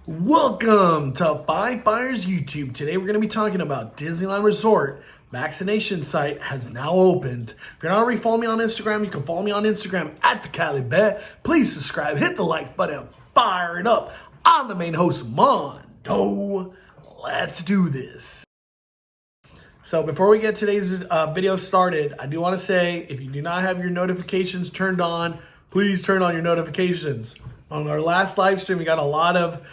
Welcome to Five Fires YouTube. Today we're going to be talking about Disneyland Resort vaccination site has now opened. If you're not already following me on Instagram, you can follow me on Instagram at the Cali Bet. Please subscribe, hit the like button, fire it up. I'm the main host, Mondo. Let's do this. So before we get today's video started, I do want to say, if you do not have your notifications turned on, please turn on your notifications. On our last live stream, we got a lot of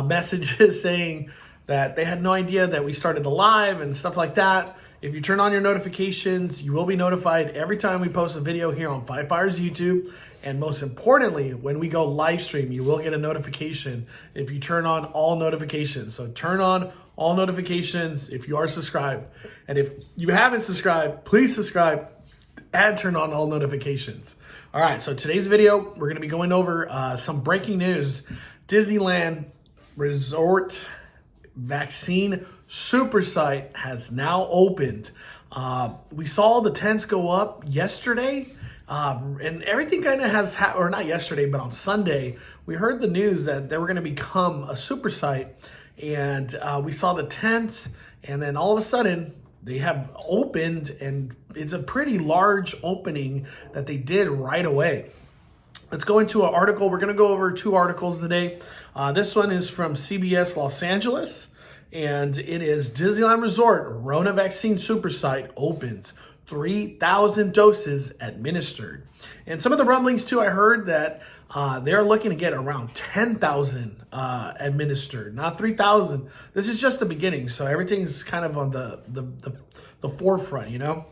messages saying that they had no idea that we started the live and stuff like that. If you turn on your notifications, you will be notified every time we post a video here on Five Fires YouTube. And most importantly, when we go live stream, you will get a notification if you turn on all notifications. So turn on all notifications if you are subscribed. And if you haven't subscribed, please subscribe and turn on all notifications. All right, so today's video, we're going to be going over some breaking news. Disneyland Resort Vacine super site has now opened. We saw the tents go up yesterday, and everything kind of has, or not yesterday, but on Sunday, we heard the news that they were going to become a super site, and we saw the tents, and then all of a sudden, they have opened, and it's a pretty large opening that they did right away. Let's go into an article. We're going to go over two articles today. This one is from CBS Los Angeles, and it is Disneyland Resort Rona Vaccine Super Site opens. 3,000 doses administered. And some of the rumblings too, I heard that they're looking to get around 10,000 administered, not 3,000. This is just the beginning, so everything's kind of on the forefront, you know.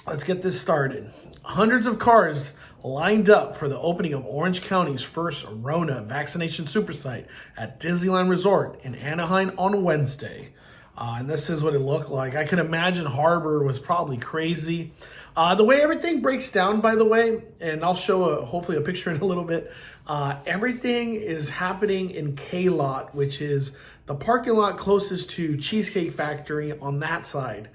Let's get this started. Hundreds of cars lined up for the opening of Orange County's first Rona vaccination super site at Disneyland Resort in Anaheim on Wednesday. And this is what it looked like. I could imagine Harbor was probably crazy. The way everything breaks down, by the way, and I'll show hopefully a picture in a little bit. Everything is happening in K-Lot, which is the parking lot closest to Cheesecake Factory on that side.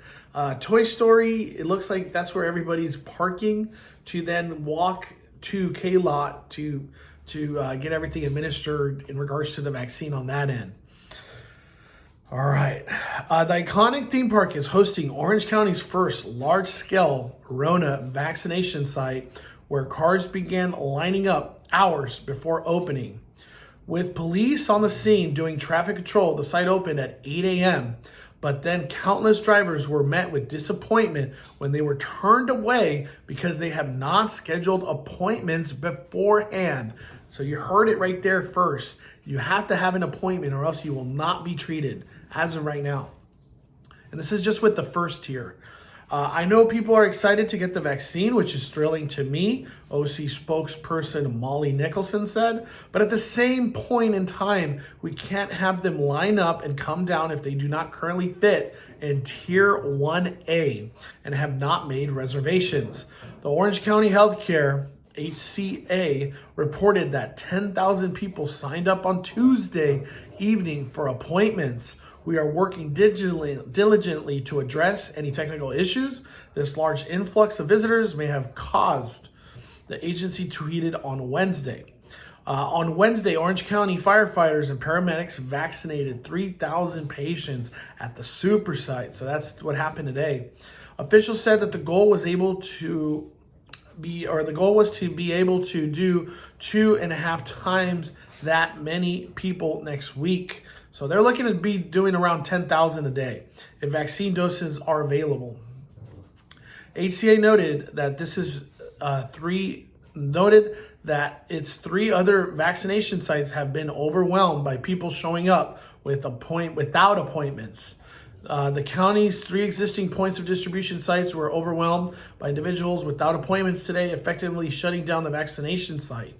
Toy Story, it looks like that's where everybody's parking to then walk to K-Lot to get everything administered in regards to the vaccine on that end. All right. The iconic theme park is hosting Orange County's first large-scale Rona vaccination site where cars began lining up hours before opening. With police on the scene doing traffic control, the site opened at 8 a.m., but then countless drivers were met with disappointment when they were turned away because they have not scheduled appointments beforehand. So you heard it right there first. You have to have an appointment or else you will not be treated as of right now. And this is just with the first tier. I know people are excited to get the vaccine, which is thrilling to me, OC spokesperson Molly Nicholson said. But at the same point in time, we can't have them line up and come down if they do not currently fit in Tier 1A and have not made reservations. The Orange County Healthcare HCA reported that 10,000 people signed up on Tuesday evening for appointments. We are working diligently to address any technical issues this large influx of visitors may have caused, the agency tweeted on Wednesday. On Wednesday, Orange County firefighters and paramedics vaccinated 3,000 patients at the super site. So that's what happened today. Officials said that the goal was to be able to do 2.5 times that many people next week. So they're looking to be doing around 10,000 a day if vaccine doses are available. HCA noted that this is three other vaccination sites have been overwhelmed by people showing up without appointments. The county's 3 existing points of distribution sites were overwhelmed by individuals without appointments today, effectively shutting down the vaccination site.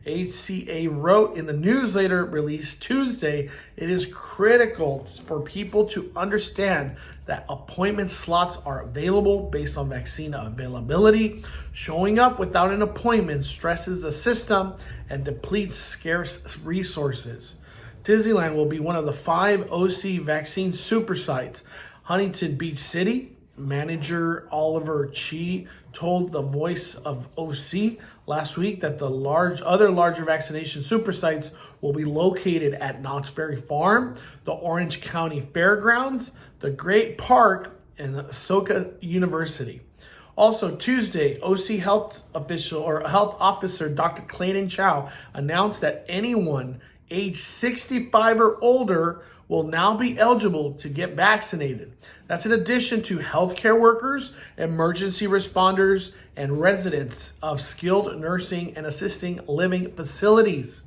HCA wrote in the newsletter released Tuesday, it is critical for people to understand that appointment slots are available based on vaccine availability. Showing up without an appointment stresses the system and depletes scarce resources. Disneyland will be one of the 5 OC vaccine super sites: Huntington Beach City, Manager Oliver Chi told the Voice of OC last week that the other larger vaccination super sites will be located at Knott's Berry Farm, the Orange County Fairgrounds, the Great Park, and the Ashoka University. Also Tuesday, OC health officer Dr. Clayton Chow announced that anyone age 65 or older will now be eligible to get vaccinated. That's in addition to healthcare workers, emergency responders, and residents of skilled nursing and assisting living facilities.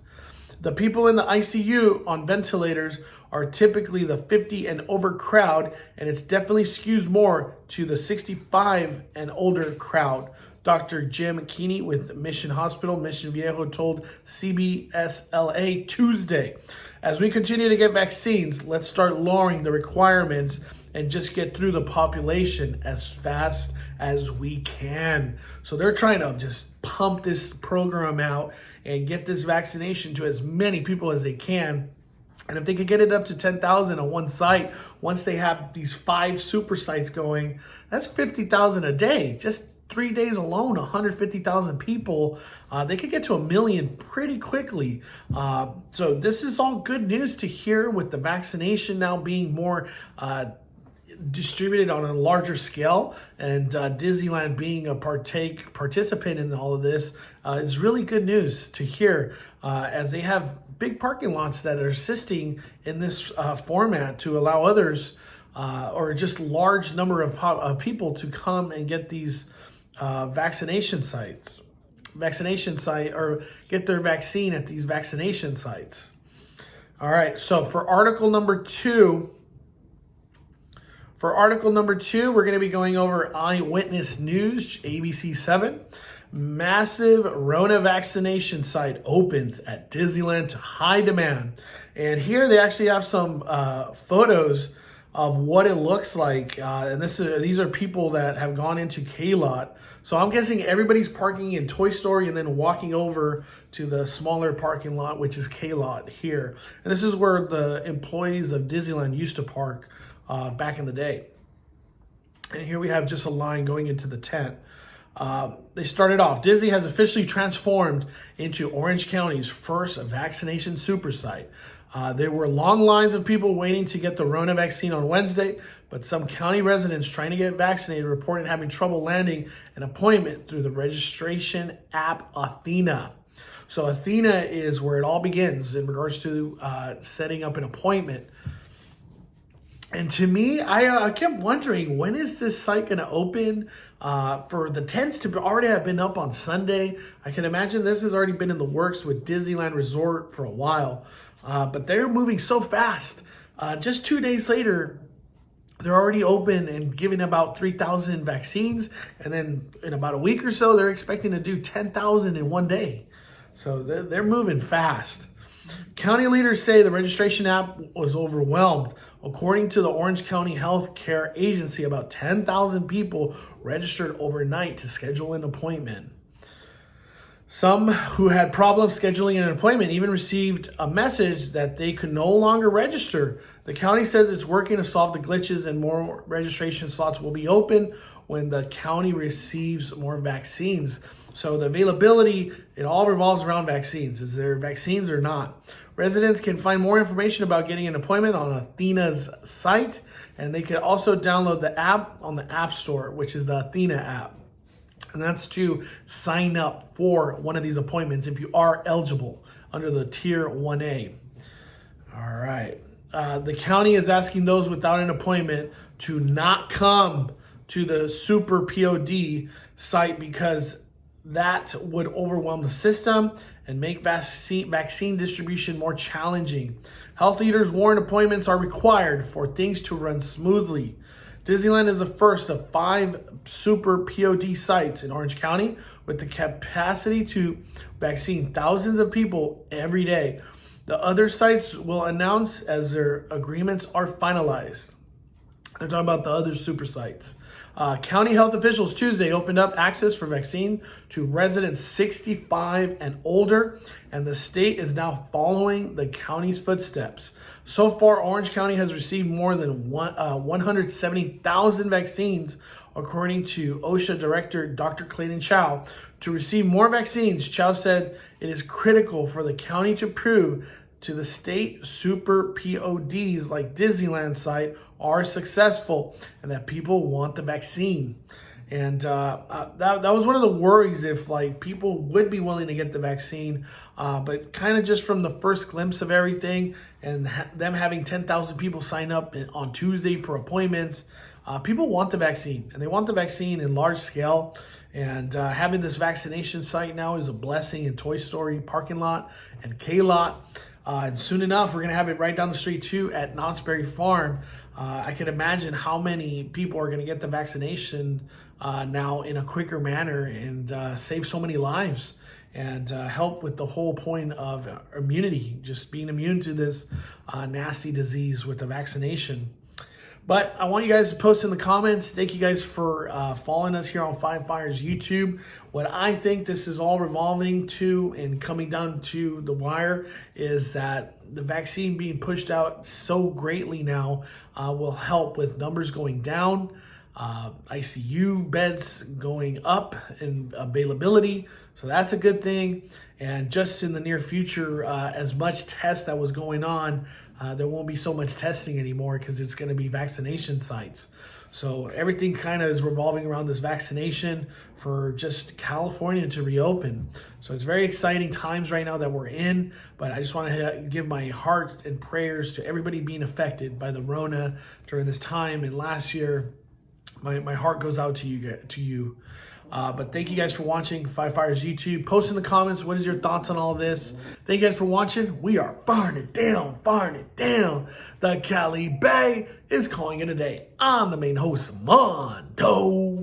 The people in the ICU on ventilators are typically the 50 and over crowd, and it's definitely skews more to the 65 and older crowd. Dr. Jim Keeney with Mission Hospital, Mission Viejo, told CBSLA Tuesday, as we continue to get vaccines, let's start lowering the requirements and just get through the population as fast as we can. So they're trying to just pump this program out and get this vaccination to as many people as they can. And if they could get it up to 10,000 on one site, once they have these 5 super sites going, that's 50,000 a day. Just 3 days alone, 150,000 people. They could get to 1 million pretty quickly. So this is all good news to hear, with the vaccination now being more distributed on a larger scale, and Disneyland being a participant in all of this is really good news to hear, as they have big parking lots that are assisting in this format to allow others or just large number of people to come and get these vaccination site or get their vaccine at these vaccination sites. All right, so for article number 2, we're going to be going over Eyewitness News, ABC 7. Massive Rona vaccination site opens at Disneyland to high demand. And here they actually have some photos of what it looks like. And these are people that have gone into K-Lot. So I'm guessing everybody's parking in Toy Story and then walking over to the smaller parking lot, which is K-Lot here. And this is where the employees of Disneyland used to park back in the day. And here we have just a line going into the tent. They started off, Disney has officially transformed into Orange County's first vaccination super site. There were long lines of people waiting to get the Rona vaccine on Wednesday, but some county residents trying to get vaccinated reported having trouble landing an appointment through the registration app Athena. So Athena is where it all begins in regards to setting up an appointment. And to me, I kept wondering, when is this site going to open? For the tents to already have been up on Sunday. I can imagine this has already been in the works with Disneyland Resort for a while. But they're moving so fast. Just 2 days later, they're already open and giving about 3,000 vaccines. And then in about a week or so, they're expecting to do 10,000 in one day. So they're moving fast. County leaders say the registration app was overwhelmed. According to the Orange County Health Care Agency, about 10,000 people registered overnight to schedule an appointment. Some who had problems scheduling an appointment even received a message that they could no longer register. The county says it's working to solve the glitches, and more registration slots will be open when the county receives more vaccines. So the availability, it all revolves around vaccines. Is there vaccines or not? Residents can find more information about getting an appointment on Athena's site, and they can also download the app on the App Store, which is the Athena app. And that's to sign up for one of these appointments if you are eligible under the Tier 1A. All right. The county is asking those without an appointment to not come to the Super POD site, because that would overwhelm the system and make vaccine distribution more challenging. Health leaders warn appointments are required for things to run smoothly. Disneyland is the first of 5 Super POD sites in Orange County with the capacity to vaccine thousands of people every day. The other sites will announce as their agreements are finalized. They're talking about the other super sites. County health officials Tuesday opened up access for vaccine to residents 65 and older, and the state is now following the county's footsteps. So far, Orange County has received more than 170,000 vaccines, according to OSHA Director Dr. Clayton Chow. To receive more vaccines, Chow said it is critical for the county to prove to the state super PODs like Disneyland site are successful and that people want the vaccine. And that was one of the worries, if like people would be willing to get the vaccine, but kind of just from the first glimpse of everything and them having 10,000 people sign up on Tuesday for appointments, people want the vaccine, and they want the vaccine in large scale. And having this vaccination site now is a blessing in Toy Story parking lot and K-Lot. And soon enough, we're going to have it right down the street too at Knott's Berry Farm. I can imagine how many people are going to get the vaccination now in a quicker manner and save so many lives and help with the whole point of immunity, just being immune to this nasty disease with the vaccination. But I want you guys to post in the comments. Thank you guys for following us here on Five Fires YouTube. What I think this is all revolving to and coming down to the wire is that the vaccine being pushed out so greatly now will help with numbers going down, ICU beds going up in availability. So that's a good thing. And just in the near future, as much test that was going on, there won't be so much testing anymore because it's going to be vaccination sites. So everything kind of is revolving around this vaccination for just California to reopen. So it's very exciting times right now that we're in, but I just want to give my heart and prayers to everybody being affected by the Rona during this time. And last year, my heart goes out to you. But thank you guys for watching Five Fires YouTube. Post in the comments, what is your thoughts on all this? Thank you guys for watching. We are firing it down. The Cali Bay is calling it a day. I'm the main host, Mondo.